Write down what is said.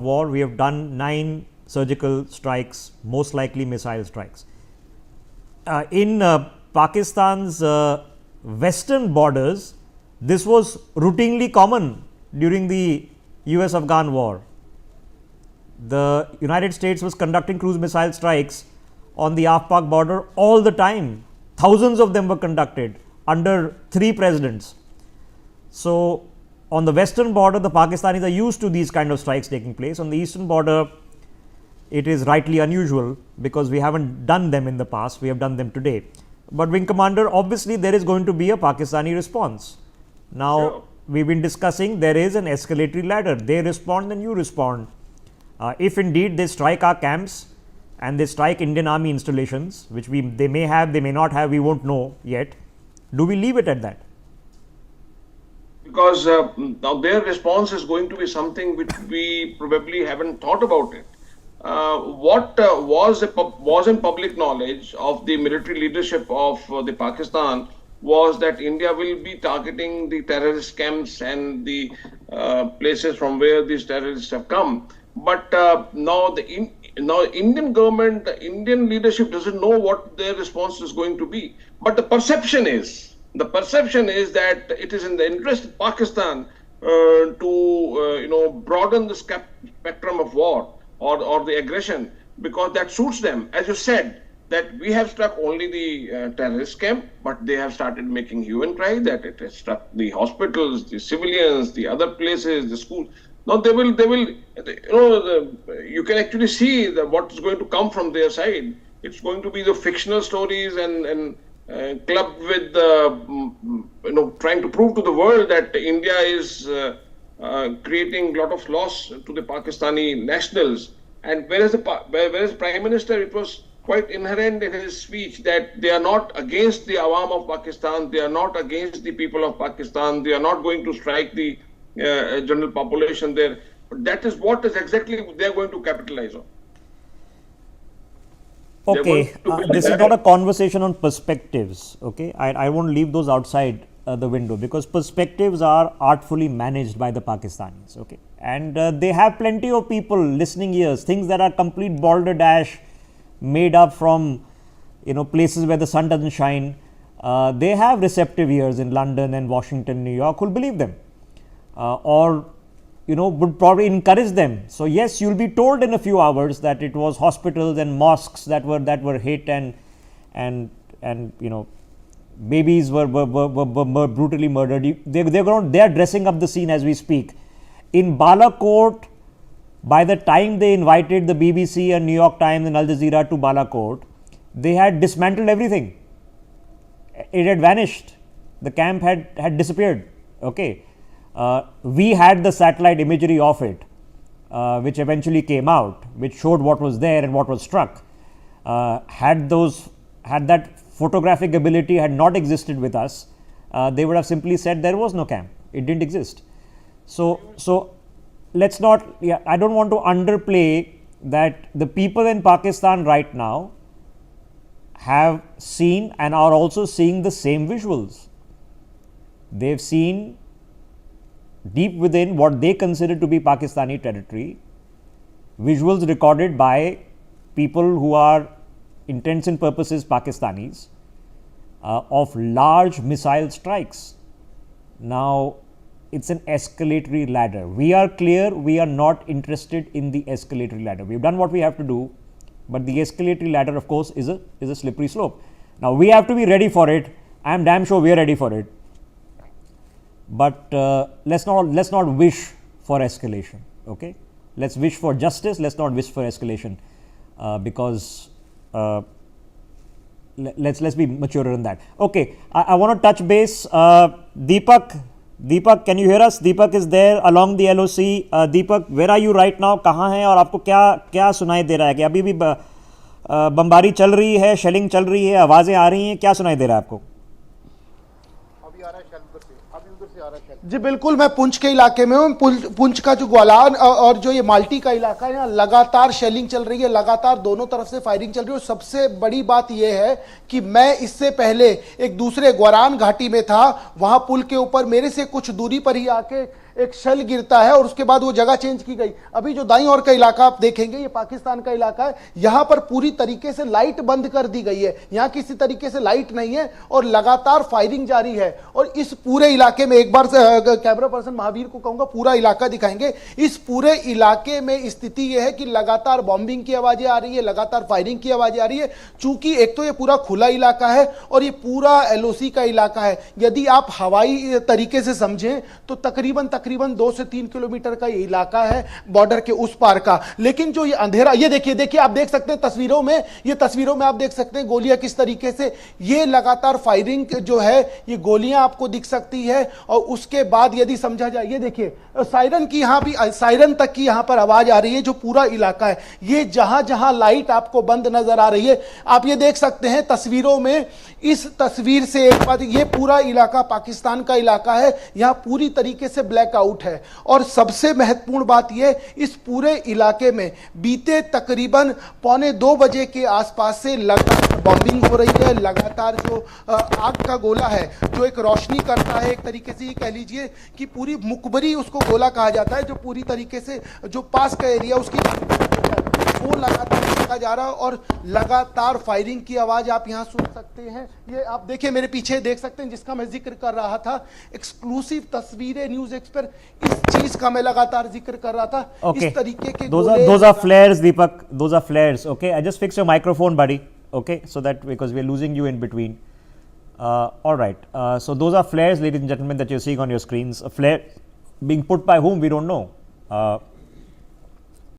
war, we have done 9 surgical strikes, most likely missile strikes. In Pakistan's western borders, this was routinely common during the US-Afghan war. The United States was conducting cruise missile strikes on the Afpak border all the time. Thousands of them were conducted under 3 presidents. So, on the western border, the Pakistanis are used to these kind of strikes taking place. On the eastern border, it is rightly unusual because we haven't done them in the past, we have done them today. But Wing Commander, obviously there is going to be a Pakistani response. Now, sure, we've been discussing there is an escalatory ladder. They respond, then you respond. If indeed they strike our camps and they strike Indian Army installations, which they may have, they may not have, we won't know yet, do we leave it at that? Because now their response is going to be something which we probably haven't thought about it. What was in public knowledge of the military leadership of the Pakistan was that India will be targeting the terrorist camps and the places from where these terrorists have come. But now the Indian government, the Indian leadership doesn't know what their response is going to be. But the perception is that it is in the interest of Pakistan to broaden the spectrum of war or the aggression, because that suits them. As you said, that we have struck only the terrorist camp, but they have started making hue and cry that it has struck the hospitals, the civilians, the other places, the schools. Now they will, you can actually see what is going to come from their side. It's going to be the fictional stories and clubbed with trying to prove to the world that India is creating a lot of loss to the Pakistani nationals. And whereas Prime Minister, it was quite inherent in his speech that they are not against the Awam of Pakistan, they are not against the people of Pakistan, they are not going to strike the general population there. But that is what is exactly they are going to capitalize on. Okay, this is not a conversation on perspectives. Okay, I won't leave those outside the window, because perspectives are artfully managed by the Pakistanis. Okay, and they have plenty of people listening ears, things that are complete balderdash, made up from places where the sun doesn't shine. They have receptive ears in London and Washington, New York, who'll believe them, or would probably encourage them. So yes, you'll be told in a few hours that it was hospitals and mosques that were hit, and babies were brutally murdered. They are dressing up the scene as we speak. In Balakot, by the time they invited the BBC and New York Times and Al Jazeera to Balakot, they had dismantled everything. It had vanished. The camp had disappeared. Okay. We had the satellite imagery of it, which eventually came out, which showed what was there and what was struck. Had that photographic ability had not existed with us, they would have simply said there was no camp. It didn't exist. So let's not. I don't want to underplay that the people in Pakistan right now have seen and are also seeing the same visuals. They've seen deep within what they consider to be Pakistani territory, visuals recorded by people who are intents and purposes Pakistanis, of large missile strikes. Now, it's an escalatory ladder. We are clear, we are not interested in the escalatory ladder. We've done what we have to do, but the escalatory ladder, of course, is a slippery slope. Now, we have to be ready for it. I am damn sure we are ready for it. But let's not wish for escalation. Okay, let's wish for justice. Let's not wish for escalation, because let's be maturer in that. Okay, I want to touch base. Deepak, can you hear us? Deepak is there along the LOC. Deepak, where are you right now? कहाँ हैं और आपको क्या सुनाई दे रहा है कि अभी भी बमबारी चल रही है, शेलिंग चल रही है, आवाजें आ रही हैं, क्या सुनाई दे रहा है आपको? जी बिल्कुल, मैं पुंछ के इलाके में हूँ। पुंछ का जो ग्वालान और जो ये माल्टी का इलाका है, यहाँ लगातार शेलिंग चल रही है, लगातार दोनों तरफ से फायरिंग चल रही है। और सबसे बड़ी बात यह है कि मैं इससे पहले एक दूसरे ग्वारान घाटी में था, वहां पुल के ऊपर मेरे से कुछ दूरी पर ही आके एक शेल गिरता है और उसके बाद वो जगह चेंज की गई। अभी जो दाईं ओर का इलाका आप देखेंगे ये पाकिस्तान का इलाका है, यहां पर पूरी तरीके से लाइट बंद कर दी गई है, यहां किसी तरीके से लाइट नहीं है और लगातार फायरिंग जारी है। और इस पूरे इलाके में एक बार कैमरा पर्सन महावीर को कहूंगा पूरा इलाका दिखाएंगे। इस पूरे इलाके में स्थिति यह है कि लगातार बॉम्बिंग की आवाजें आ रही है, लगातार फायरिंग की आवाजें आ रही है। चूंकि एक तो ये पूरा खुला इलाका है और ये पूरा एलओसी का इलाका है। यदि आप हवाई तरीके से समझें तो तकरीबन 2 से 3 किलोमीटर का ये इलाका है बॉर्डर के उस पार का। लेकिन जो ये अंधेरा, ये देखिए आप देख सकते हैं तस्वीरों में, ये तस्वीरों में आप देख सकते हैं गोलियां किस तरीके से, ये लगातार फायरिंग जो है ये गोलियां आपको दिख सकती है। और उसके बाद यदि समझा जाए, ये देखिए सायरन की, यहां भी सायरन तक की यहां पर आवाज आ रही है। जो पूरा इलाका है, ये जहां जहां लाइट आपको बंद नजर आ रही है, आप ये देख सकते हैं तस्वीरों में। इस तस्वीर से एक बात, ये पूरा इलाका पाकिस्तान का इलाका है, यहां पूरी तरीके से ब्लैकआउट है। और सबसे महत्वपूर्ण बात यह, इस पूरे इलाके में बीते तकरीबन 1:45 बजे के आसपास से लगातार बॉम्बिंग हो रही है। लगातार जो आग का गोला है जो एक रोशनी करता है, एक तरीके से ये कह लीजिए कि पूरी मुखबरी उसको गोला कहा जाता है, जो पूरी तरीके से जो पास का एरिया उसकी वो लगातार देखा जा रहा है। और लगातार फायरिंग की आवाज आप यहां सुन सकते हैं। ये आप देखिए मेरे पीछे देख सकते हैं, जिसका मैं जिक्र कर रहा था, एक्सक्लूसिव तस्वीरें न्यूज़ एक्स पर, इस चीज का मैं लगातार जिक्र कर रहा था। Okay. इस तरीके के those are flares, Deepak. Those are flares. Okay, I just fix your microphone, buddy. Okay, so that because we are losing you in between. All right. So those are flares, ladies and gentlemen, that you're seeing on your screens. A flare being put by whom we don't know.